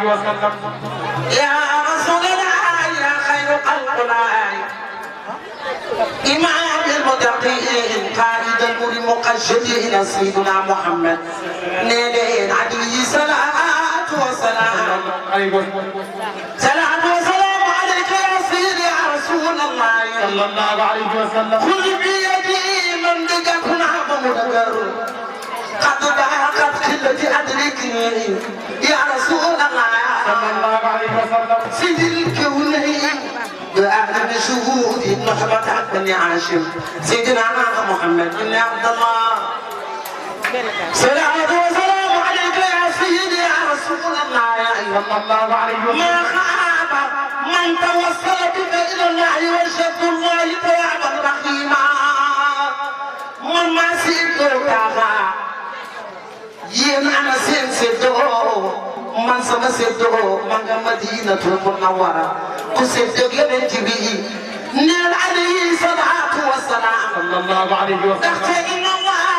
وسلم يا رسول الله يا خير خلق الله إمام المتقين قائد المقشدين سيدنا محمد نبي عليه الصلاة والسلام صلاة وسلام عليك يا سيدي يا رسول الله صلى الله عليه وسلم خذ بيدي من دقكنا بمدقر قد ضاقت قلة أدركني يا رسول الله صلى الله عليه وسلم سيد الكونين بأعلم شهود نحبة بن عاشم سيدنا محمد بن عبد الله صلاة وسلام عليك يا سيدي يا رسول الله صلى الله عليه وسلم ما خاب من توصل بك إلى الله وشد الله توابا رحيما من ما سيدك ين أنا سيدو من سما سيدو من مدينة المنورة وسيدو ينتبه نال عليه صلاة والسلام صلى الله عليه وسلم إن الله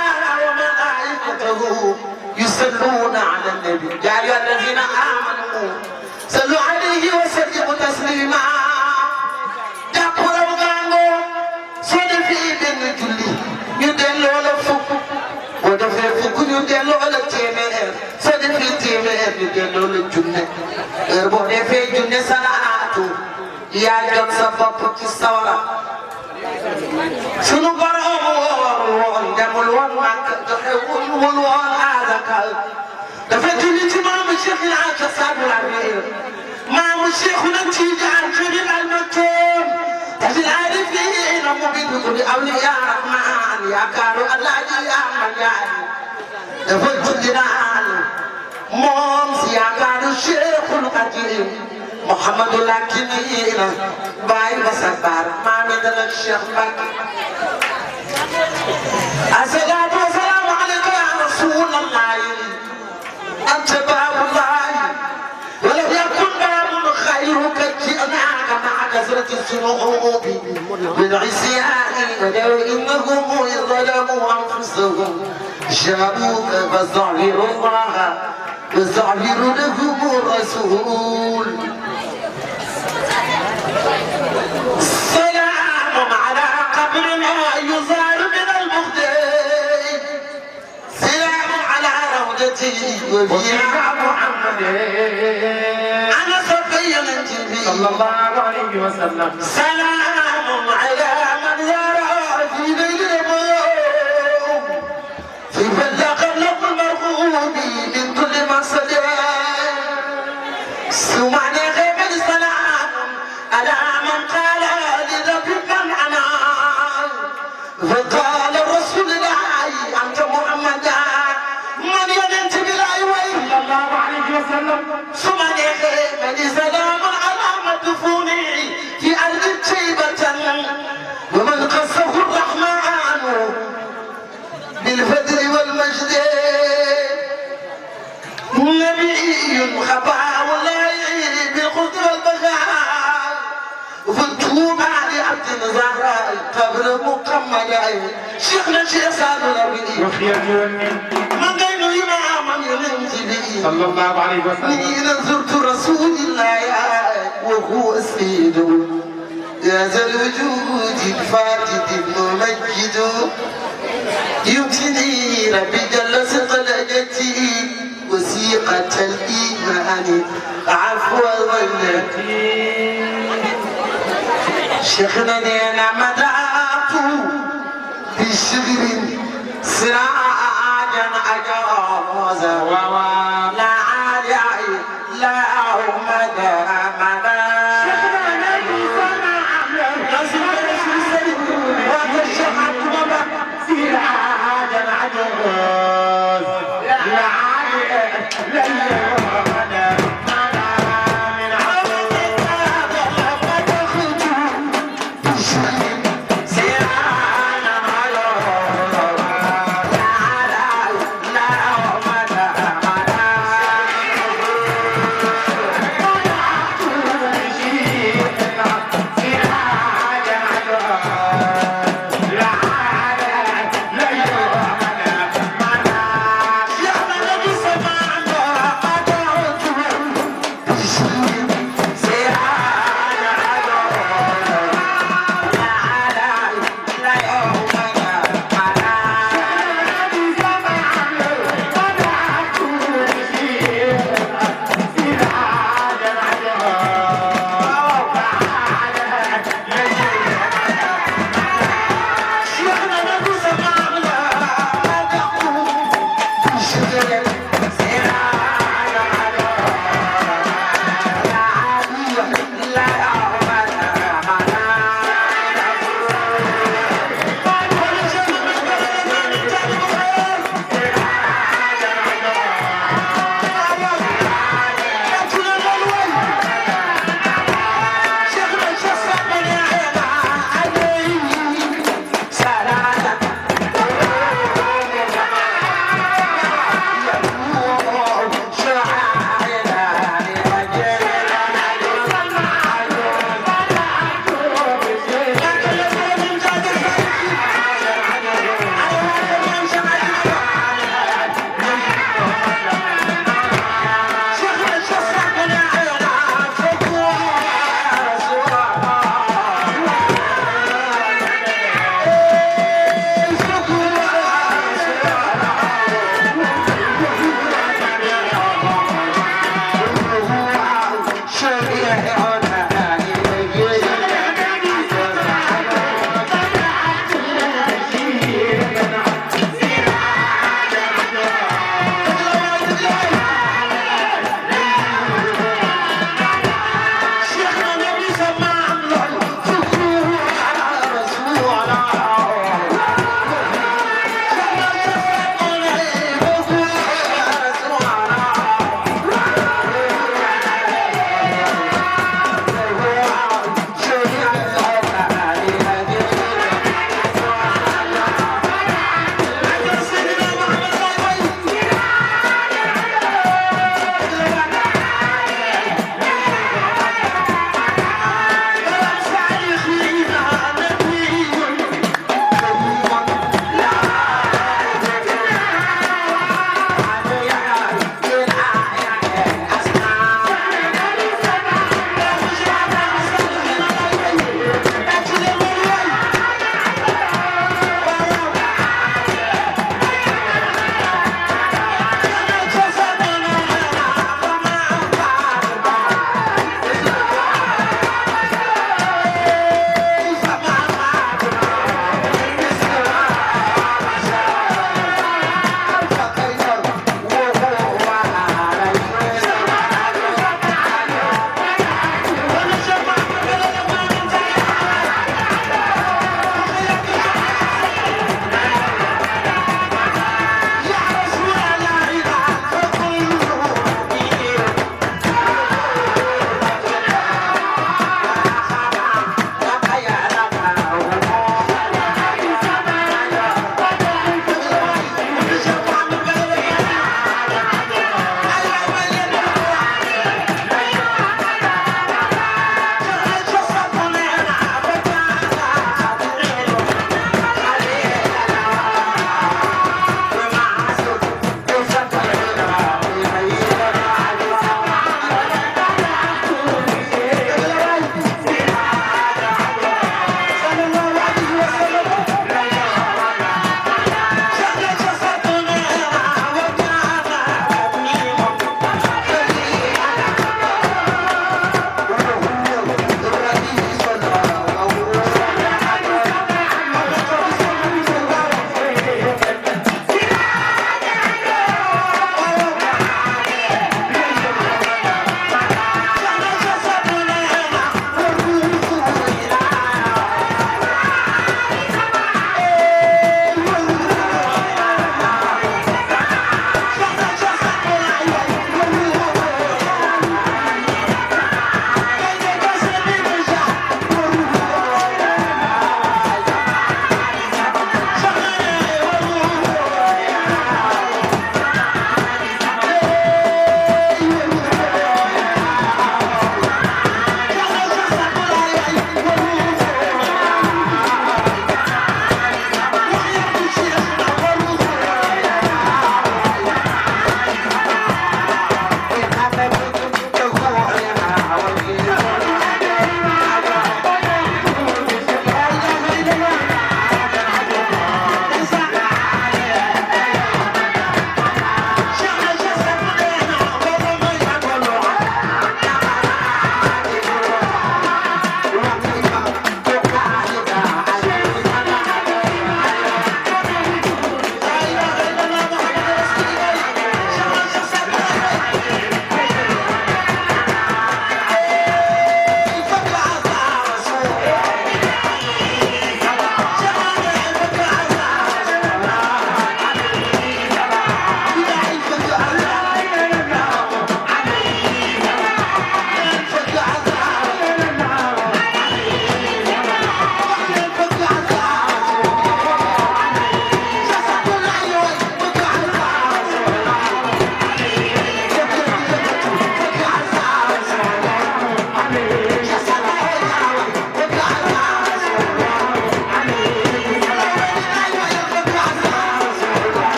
وملائكته يصلون على النبي يا أيها الذين آمنوا صلوا عليه وسلموا تسليما جاكورو غانغو سيدي بن جولي يدلو لفوق ودفع فوق يدلو لتيمير سيدي تيمير يدلو لجنة اربو دفع جنة صلاة يا جد سبب كسورة شنو برا demul woon màkk doxewul woon aadakal dafa julli ci maamu Cheikh yi ak Saadu Lamin maamu Cheikh na Tijaan Karim al Maktoum tajil aarifin mu bind ko di awliya rahman yaakaaru Alaaji Amal Yaay dafa julli naan moom si yaakaaru Cheikhul Qadim Mouhamadou Lakinina Baye Massa Bar maami dana Cheikh Mbacke الصلاة والسلام عليك يا رسول الله أنت باب الله ولم يكن باب خيرك جئناك مع كثرة الذنوب بالعصيان ولو إنهم إذ ظلموا أنفسهم جاءوك فاستغفروا الله واستغفر لهم الرسول سلام على قبر ما يزار وفيها محمد أنا صفي النبي صلى الله عليه وسلم سلام على من يرى في ليل الموت في بلغ له المرغوب من كل مقصد سمعني غيب السلام على من قال لذبك معنا فقال الرسول الله أنت محمد سمعني من سلام على مدفوني في أرض طيبة ومن قصه الرحمن بالفضل والمجد نبي خباء الله بالقصد والبغاء وفتوب على عبد الزهراء قبل مكمل شيخنا شيخ سعد النبي من غير إمام ينزل صلى الله عليه وسلم حين زرت رسول الله وهو السيد يا ذا الوجود الفاتد الممجد يمكنني ربي جل صقلجتي وثيقة الإيمان عفو ظلتي شيخنا أنا مدعت بشغل سراجا أجازا لا عالي لا مدى مدى سراجا أجاز لا عالي لا مدى صلى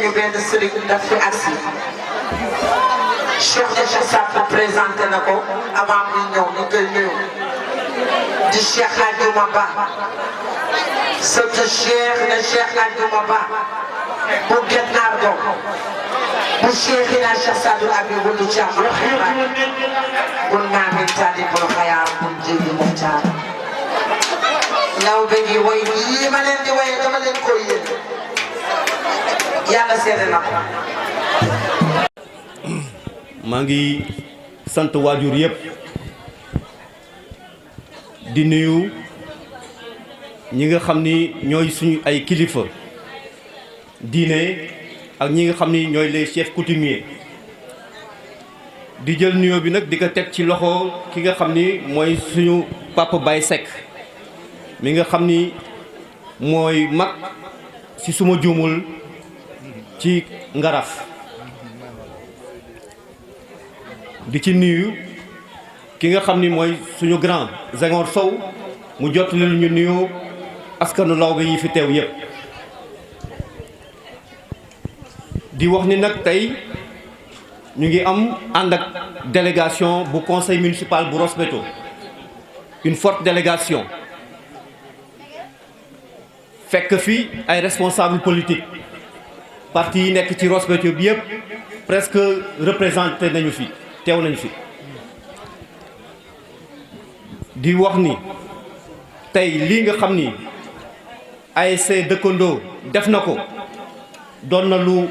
suñu benn sëriñ daf fi agsi Cheikh de Cheikh Saad Bou présenté na ko avant muy ñëw ñu koy nuyu di Cheikh Adjouma Ba surtout Cheikh de Cheikh Adjouma Ba bu Guet-Ndar doom bu Cheikh ila Cheikh Sadou Abi wulu Thiam bul maamin tali bul xayaar bul jëli muxtaar law be gi way yi ma leen di way dama leen koy yéen yàlla seede na ko. maa ngi sant waajur yëpp di nuyu ñi nga xam ni ñooy suñu ay kilifa diine ak ñi nga xam ni ñooy les chefs coutumiers di jël nuyoo bi nag di ko teg ci loxo ki nga xam ni mooy suñu papa Baye Seck mi nga xam ni mooy mag ci suma juumul ci Ngaraf di ci nuyu ki nga xam ni mooy suñu grand Senghor Sow mu jot leen ñu nuyu askanu Lawbe yi fi teew yépp di wax ni nag tey ñu ngi am ànd ak délégation bu conseil municipal bu Ross Béthio une forte délégation fekk fi ay responsables politiques parti yi nekk ci Ross Béthio bi yépp presque représenté nañu fi teew nañu fi di wax ni tey lii nga xam ni ASC dëkkandoo def na ko doon na lu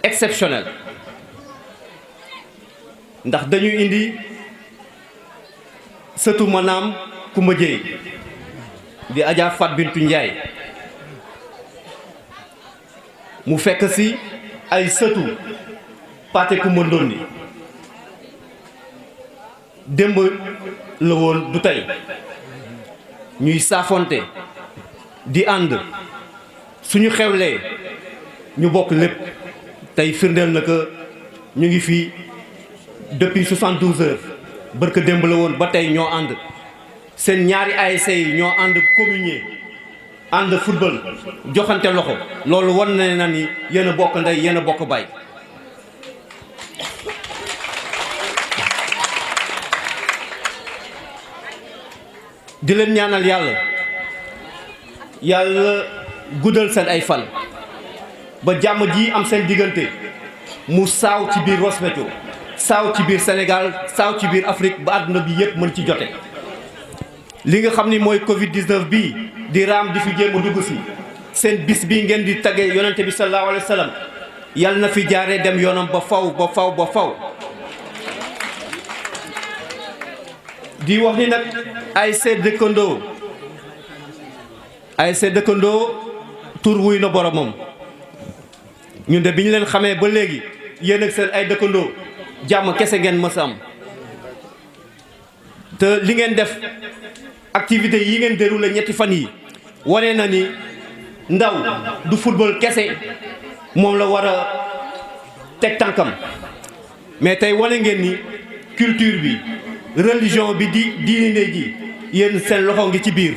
exceptionnel ndax dañu indi sëtu maanaam Kumba Jéey di Adja Fat Bintu Njaay mu fekk si ay sëtu Paate Kumba Ndondi démb la woon du tey ñuy saafonte di ànd suñu xewlee ñu bokk lépp tey firndeel na que ñu ngi fii depuis 72 heures barka démb la woon ba tey ñoo ànd seen ñaari ASC yi ñoo ànd communier ànd football joxante loxo loolu wan na ni yéen a bokk ndey yéen a bokk baay di leen ñaanal yàlla guddal seen ay fan ba jàmm ji am seen diggante mu saaw ci biir Ross Béthio saaw ci biir Sénégal saaw ci biir Afrique ba àdduna bi yépp mën ci jote li nga xam ni mooy Covid 19 bii di raam di fi jéem a dugg si seen bis bii ngeen di tagge yonente bi sallallahu alayhi wa sallam yàlla na fi jaaree dem yoonam ba faw ba faw ba faw di wax ni nag ASC dëkkandoo tur wuy na boromam ñun de bi ñu leen xamee ba léegi yéen ak seen ay dëkkandoo jàmm kese ngeen mës a am te li ngeen def activité yi ngeen déroulé ñetti fan yi wane na ni ndaw du football kese moom la war a teg tànkam mais tey wane ngeen ni culture bi religion bi di diine ji yéen seen loxo ngi ci biir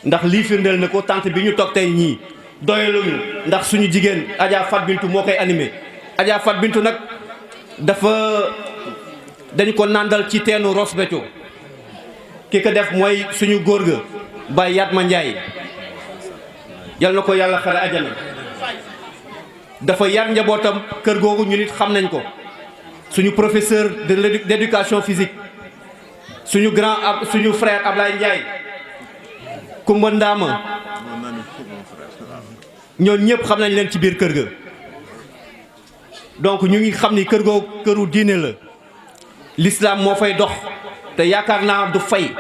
ndax lii firndeel na ko tant bi ñu toog tey ñii doyaluñu ndax suñu jigéen Adja Fat Bintu moo koy animé Adja Fat Bintu nag dañu ko nàndal ci teenu Ross Béthio ki ko def mooy suñu góor ga Baye Yatma Ndiaye yal na ko yàlla xare ajana dafa yar njabootam kër googu ñu nit xam nañ ko suñu professeur d'éducation physique suñu suñu frère Ablaye Ndiaye Kumba Ndaama ñoon ñëpp xam nañ leen ci biir kër ga donc ñu ngi xam ni kër googu këru diine la l'islam moo fay dox te yaakaar naa du fay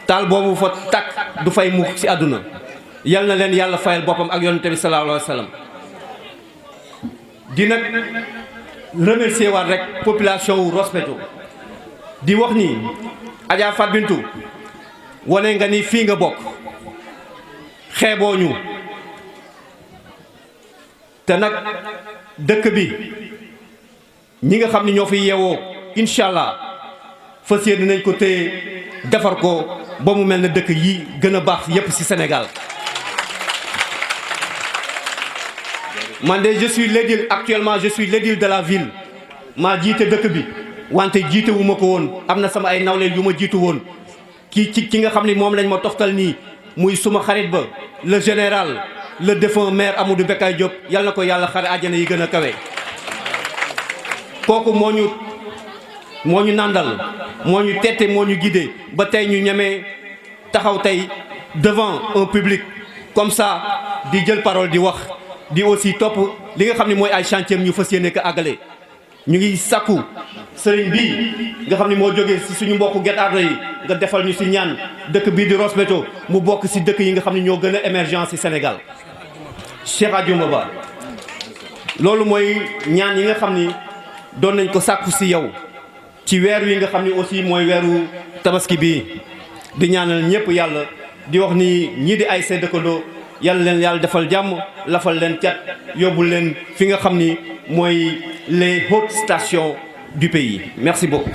taal boobu fa takk du fay mu ci àdduna yal na leen yàlla fayal boppam ak yonent bi sallallahu alayhi wa sallam di nag remercier waat rek population wu Ross Béthio di wax ni Adja Fat Bintou wane nga ni fii nga bokk xeeboo ñu te nag dëkk bi ñi nga xam ni ñoo fi yeewoo incha allah fas yéene nañ ko téye defar ko ba mu mel ne dëkk yi gën a baax yépp ci Sénégal man de je suis l'édile actuellement je suis l'édile de la ville maa jiite dëkk bi wante jiite wu ma ko woon am na sama ay nawleel yu ma jiitu woon ki nga xam ne moom lañ ma toftal nii muy suma xarit ba le général le défunt maire Amadou Bekay Diop yal na ko yàlla xare àjjana yi gën a kawe. kooku moo ñu nandal moo ñu tette moo ñu guidé ba tey ñu ñemee taxaw tey devant un public comme ça di jël parole di wax di aussi topp li nga xam ne mooy ay chantier ñu fas yéene ko àggale. ñu ngi sakku sëriñ bii nga xam ne moo jógee si suñu mbokku Guet Ardo yi nga defal ñu si ñaan dëkk bii di Ross Béthio mu bokk si dëkk yi nga xam ne ñoo gën a émergent si Sénégal. Cheikh Adiouma Ba loolu mooy ñaan yi nga xam ni doon nañ ko sàkku si yow ci weer wi nga xam ni aussi mooy weeru tabaski bii di ñaanal ñëpp yàlla di wax ni ñii di ay say dëkkandoo yàlla leen yàlla defal jàmm lafal leen cat yóbbul leen fi nga xam ni mooy les hautes stations du pays. Merci beaucoup.